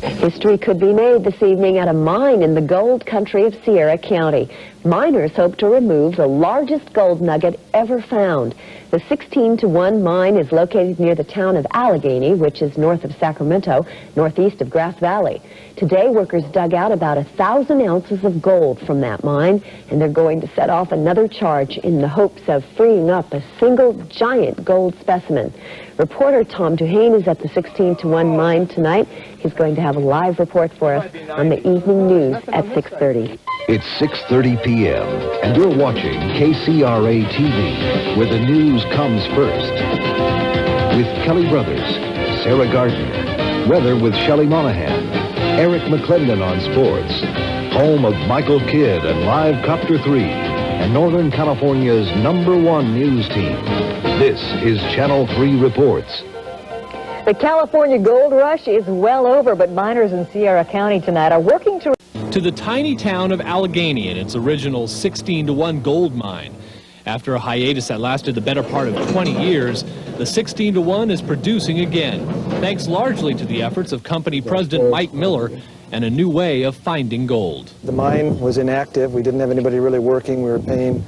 History could be made this evening at a mine in the gold country of Sierra County. Miners hope to remove the largest gold nugget ever found. The 16-to-1 mine is located near the town of Allegheny, which is north of Sacramento, northeast of Grass Valley. Today, workers dug out about 1,000 ounces of gold from that mine, and they're going to set off another charge in the hopes of freeing up a single giant gold specimen. Reporter Tom Duhane is at the 16-to-1 mine tonight. He's going to have a live report for us on the evening news at 6:30. It's 6:30 p.m. and you're watching KCRA TV, where the news comes first. With Kelly Brothers, Sarah Gardner, weather with Shelley Monahan, Eric McClendon on sports, home of Michael Kidd and Live Copter 3, and Northern California's #1 news team. This is Channel 3 Reports. The California gold rush is well over, but miners in Sierra County tonight are working to the tiny town of Allegheny and its original 16-to-1 gold mine. After a hiatus that lasted the better part of 20 years, the 16-to-1 is producing again, thanks largely to the efforts of company president Mike Miller and a new way of finding gold. The mine was inactive. We didn't have anybody really working. We were paying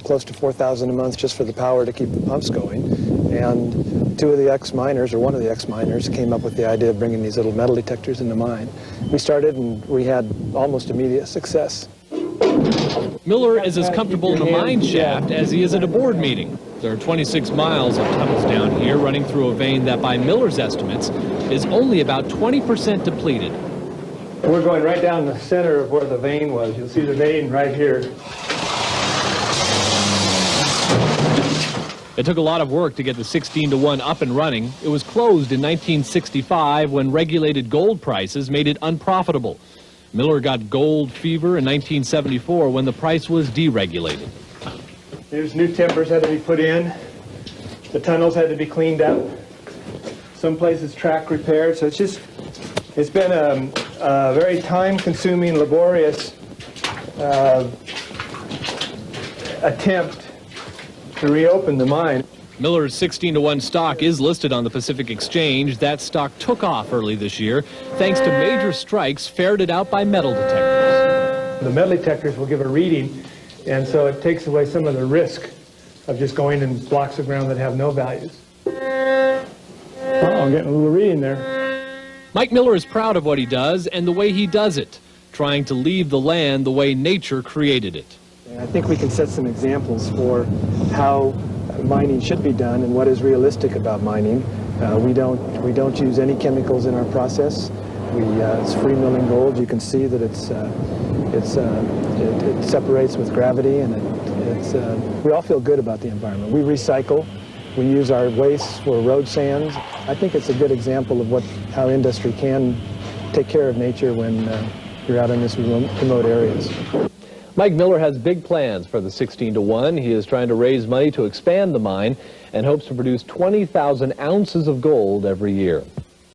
close to $4,000 a month just for the power to keep the pumps going. And two of the ex-miners, or one of the ex-miners, came up with the idea of bringing these little metal detectors in the mine. We started and we had almost immediate success. Miller is as comfortable in the mine shaft as he is at a board meeting. There are 26 miles of tunnels down here running through a vein that, by Miller's estimates, is only about 20% depleted. We're going right down the center of where the vein was. You'll see the vein right here. It took a lot of work to get the 16-to-1 up and running. It was closed in 1965 when regulated gold prices made it unprofitable. Miller got gold fever in 1974 when the price was deregulated. There's new timbers had to be put in. The tunnels had to be cleaned up. Some places track repaired. So it's been a very time-consuming, laborious attempt to reopen the mine. Miller's 16-to-1 stock is listed on the Pacific Exchange. That stock took off early this year thanks to major strikes ferreted out by metal detectors. The metal detectors will give a reading, and so it takes away some of the risk of just going in blocks of ground that have no values. Oh, I'm getting a little reading there. Mike Miller is proud of what he does and the way he does it, trying to leave the land the way nature created it. I think we can set some examples for how mining should be done and what is realistic about mining. We don't use any chemicals in our process. It's free milling gold. You can see that it separates with gravity, and we all feel good about the environment. We recycle. We use our waste for road sands. I think it's a good example of how industry can take care of nature when you're out in these remote areas. Mike Miller has big plans for the 16-to-1. He is trying to raise money to expand the mine and hopes to produce 20,000 ounces of gold every year.